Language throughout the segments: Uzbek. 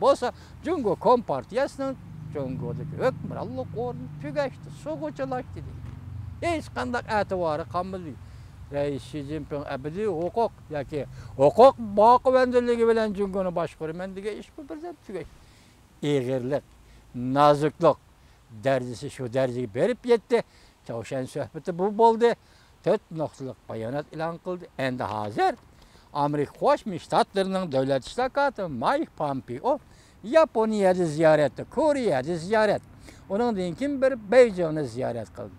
Bolsa Cungo Kompartiyasının Cungo'daki hükümranlık ornu tügeçti, soğuculaştı değil. Hiç kandak etibarı kalmadı. Reis Xi Jinping ebedi hukuk, yaki hukuk bakıvendirliği bilen Cungo'nu başkurumen dige iş bu birden tügeçti. İğirlik, nazıklık derecesi şu dereceyi berip yetti. Çavuşan söhbeti bu oldu. 4 noktalık bayanat ilan kıldı. Endi hazır. Amerika Koşmuş Ştatlarının devlet iştakatı Mike Pompeo Japonya'da ziyaret etti, Kore'de ziyaret. Onun dinkin bir Beijing'de ziyaret kıldı.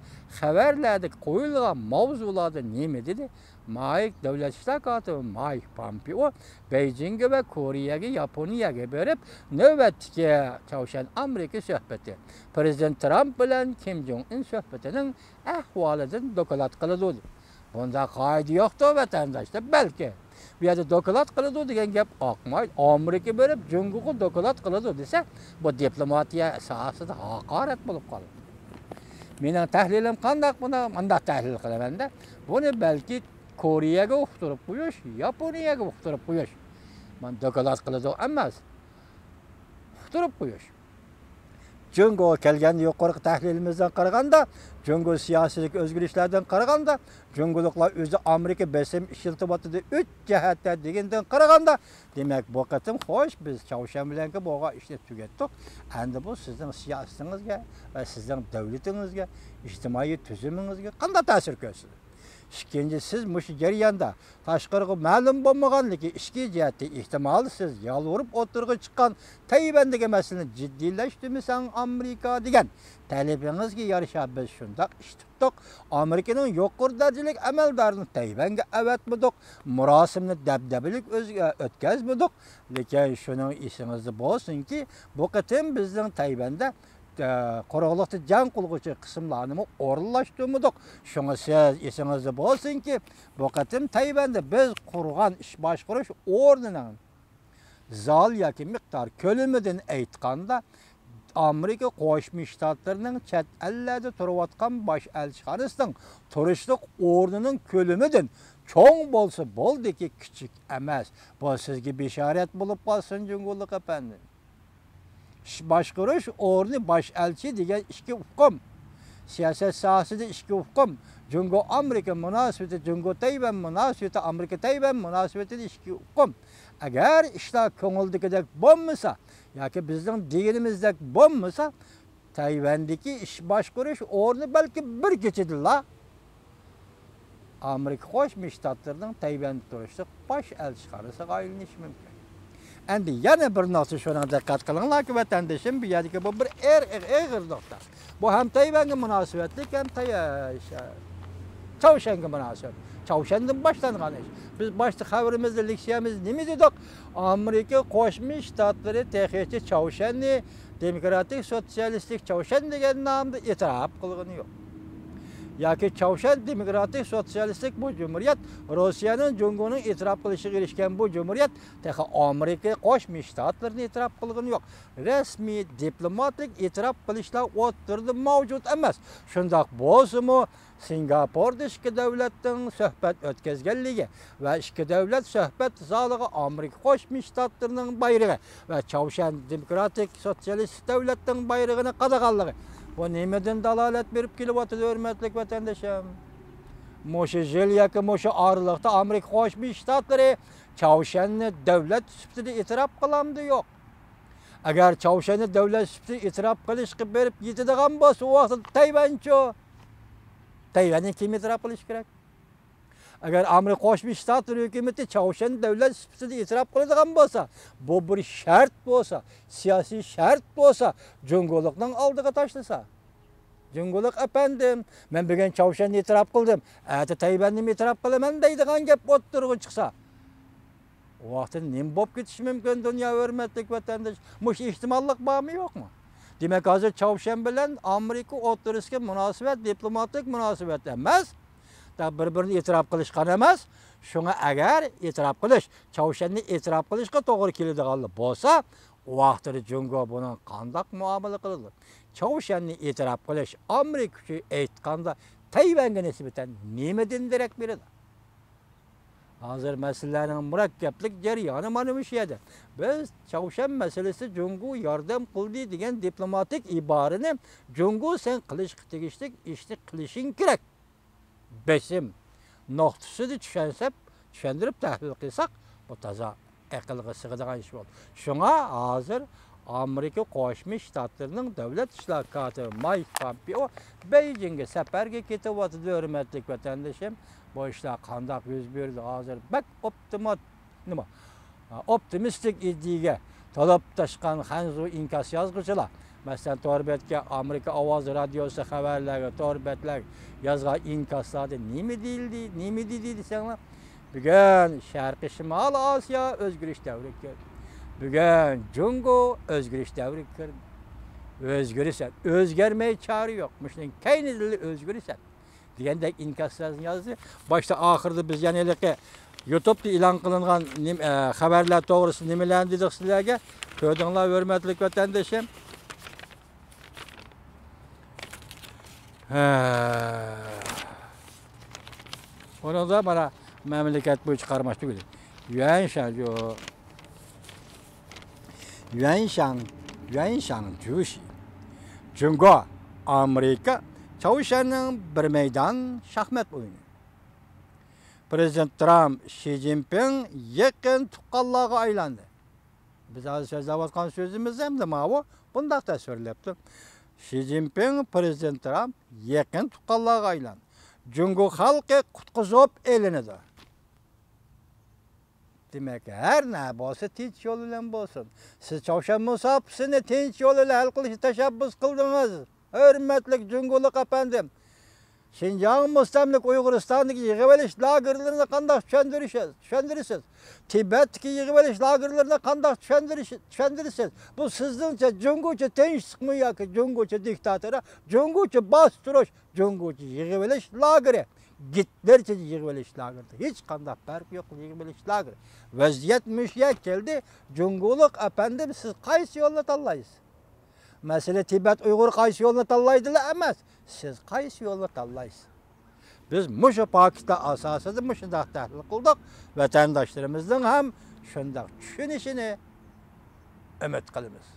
Haberlerde koyulgan mavzularda neme dedi? Mike devlet iştakatı Mike Pompeo Beijing'e ve Kore'ye, Japonya'ya berip nöbetki çavuşan Amerika söhbeti. Prezident Trump bilen Kim Jong-un söhbetinin ahvalıdan dokalat kılıdı. Bunda kaydı yoktu vatandaşta belki. Bir yerde dokalat kılıdı degan gap akmaydı. Amerika berip Cungo'ga dokalat kılıdı dese bu diplomatiya sahasida haqorat bo'lib qoladi. Mening tahlilim qanday buni manda tahlil qilaman da. Buni balki Koreyaga uqtirib qo'yish, Yaponiyaga uqtirib qo'yish. Men dokalat qılıdı emas. Uqtirib qo'yish. Cungo kelgan yuqorqi tahlilimizdan qaraganda, Cungo siyosilik o'zgarishlardan qaraganda, Cungoluklar o'zi Amerika besim ishiltibatida 3 jihatda degandan qaraganda, demak bu qatim xo'sh biz Çavuşan bilan bo'lgan ishni tugatdik. Endi bu sizning siyosatingizga va sizning davlatingizga, ijtimoiy tuzumingizga qanday ta'sir ko'rsatadi? İkinci siz muş jarayonda tashqariga ma'lum bo'lmaganligi ishki jihati ehtimol siz yolvorib o'tirg'i chiqqan Tayvandagi masalani jiddiylashtirmasan Amerika degan talabingizga yarasha biz shundoq ish tutdik. Amerikaning yuqori darajalik amaldarini Tayvanga avatmadik, murosimni dabdabalik o'ziga o'tkazmadik. Lekin shuning esingizda bo'lsinki, bu qatim bizning Tayvanda Qo'rg'liqda jang qilg'uchi qismlarni o'rinlashtirmadik. Shunga siz esingizda bo'lsinki, bu qatim Tayvanda biz qurgan ish boshqarish o'rnining zal yoki miqdor ko'lamidan aytganda Amerika Qo'shma Shtatlarining chet ellarda turayotgan bosh elchixonasining turishlik o'rnining ko'lamidan cho'ng bo'lsa bo'ldiki, kichik emas. Bu sizga bishorat bo'lib qolsin Cungo'lik efendim. Başqurish o'rni bosh elchi degan ikki hukm. Siyosat sohasida ikki hukm. Cungo Amerika munosabati, Cungo Tayvan munosabati, Amerika Tayvan munosabatida ikki hukm. Agar ishlar ko'ngildagidek bo'lmasa yoki bizning deganimizdek bo'lmasa, Tayvandagi ish boshqarish o'rni balki bir kechadilla Amerika Qo'shma Shtatlarining Tayvanda turishlik bosh elchixonasiga aylanishi mumkin. Endi yana bir narsa shuna diqqat qilinglarki, vatandoshim, bu yerdagi bu bir og'ir nuqta. Bu ham Tayvanga munosabatli, ham Çavuşanga munosabat. Çavuşandan boshlangan ish. Biz boshda xabarimizda leksiyamiz nima dedik? Amerika Qo'shma Shtatlari texnicha Çavuşanni demokratik sotsialistik Çavuşan degan nomda e'tirof qilgani yo'q. Yoki Çavuşan demokratik sotsialistik bu cumhuriyet, Rossiyaning Cungo'ning e'tirof qilishiga erishgan bu cumhuriyet, texa Amerika Qo'shma Shtatlarini e'tirof qilgani yo'q. Rasmiy diplomatik e'tirof qilishlar o'tirdi mavjud emas. Shundoq bo'lsa-mu, Singapurda ikki davlatning suhbat o'tkazganligi va ikki davlat suhbat zaliga Amerika Qo'shma Shtatlarining bayrog'i va Çavuşan demokratik sotsialistik davlatning bayrog'ini qadag'anligi bu nimadan dalolat berib kelyapti, hurmatli vatandoshim? Mo'sha yil yoki mo'sha oraliqda Amerika Qo'shma Shtatlari Çavuşanni davlat sifatida e'tirof qilamdi yo'q? Agar Çavuşanni davlat sifatida e'tirof qilishga berib yetadigan bo'lsa, u vaqtda Tayvanchi Tayvanni kim e'tirof qilish kerak? Agar Amerika Qo'shma Shtatlari hukumati Çavuşanni davlat sifatida e'tirof qiladigan bo'lsa, bu bir shart bo'lsa, siyosiy shart bo'lsa, Cungo'likning oldiga tashlasa. Cungo'lik efendim, men bugun Çavuşanni e'tirof qildim, ati Tayvanni e'tirof qilaman deydigan gap o'tirg'i chiqsa, u vaqtda nima bo'lib ketishi mumkin dunyo hurmatli vatandosh? Mush ehtimollik bormi yo'qmi? Demak, hozir Çavuşan bilan Amerika o'rtasidagi munosabat diplomatik munosabat emas, bir-birini e'tirof qilishgan emas. Shunga agar e'tirof qilish, Çavuşanni e'tirof qilishga to'g'ri keladigan bo'lsa, u vaqtda Cungo buni qanday muomala qiladi? Çavuşanni e'tirof qilish Amerika aytganda Tayvanga nisbatan nimadan darak beradi? Hazır meselelerinin murakkeplik jarayoni mana bu yerda. Biz Çavuşan meselesi Jungo yardım qildi degan diplomatik iborani Jungo sen qilishga tegishli ishni qilishing kerak. Besim nuqtasida tushundirib tahlil qilsak, bu toza aqlga sig'adigan ish bo'ldi. Shunga hozir Amerika Qo'shma Shtatlarining davlat ishlar katibi Mike Pompeo Beijingga safarga ketyapti, hurmatli vatandoshim. Bu ishlar qanday yuz berdi hozir bak optimistik iddiaga talab tashqan Hanzu inkas yozuvchilar. Masalan, Torbetga Amerika Ovoz radiosi xabarlariga Torbetlar yozgan inkaslarda nima deyildi desanglar, bugun Sharqiy Shimol Osiyo o'zgarish davriga kirdi. Bugun Jungo o'zgarish davriga kirdi. O'zgarishadi. O'zgarmay chora yo'q. Shuning kaynidili o'zgarishadi. Degandek inkaslarni yozdi. Boshda oxirida biz yana YouTube'da e'lon qilingan xabarlar to'g'risida nimalarni dedik sizlarga? Ko'rdinglar, hurmatli vatandoshim. Orada mana mamlakat bo'yicha qaramash tugadi. Yuanshan Jushi. Jungo Amerika Çavuşan'ın bir meydan şahmat oyunu. Prezident Trump, Xi Jinping yakın tuqqanlarga aylandı. Biz hozir so'zlayotgan so'zimiz ham nima bu? Bundaqda so'rlabdi. Xi Jinping, Prezident Trump yakın tuqqanlarga aylandı. Jungo xalqi qutqizib elinadi. Demek her ne bo'lsa tinch yo'l bilan bo'lsin. Siz Çavuşan musofaasini tinch yo'l bilan hal qilishga tashabbus qildingiz. Hürmetlik Jungo'luk efendim. Şinjan Mustamlik Uyguristan'daki yığıveliş lagerlerine kandak düşendirirsiniz. Tibet'teki yığıveliş lagerlerine kandak düşendirirsiniz. Bu sizdince Jungo'cu tenç sıkmıyor ki Jungo'cu diktatörü, Jungo'cu bastırış, Jungo'cu yığıveliş lageri. Gitlerce yığıveliş lageri. Hiç kandak fark yok yığıveliş lageri. Vaziyet müşyek geldi. Jungo'luk efendim siz kaysi yolla tallayız. Mesele Tibet Uygur qaysi yo'lni tanlaydilar emas. Siz qaysi yo'lni tanlaysiz? Biz mushu pakta asosida mushunday tahlil qildik. Vatandoshlarımızın ham shunday tushunishini umid qilamiz.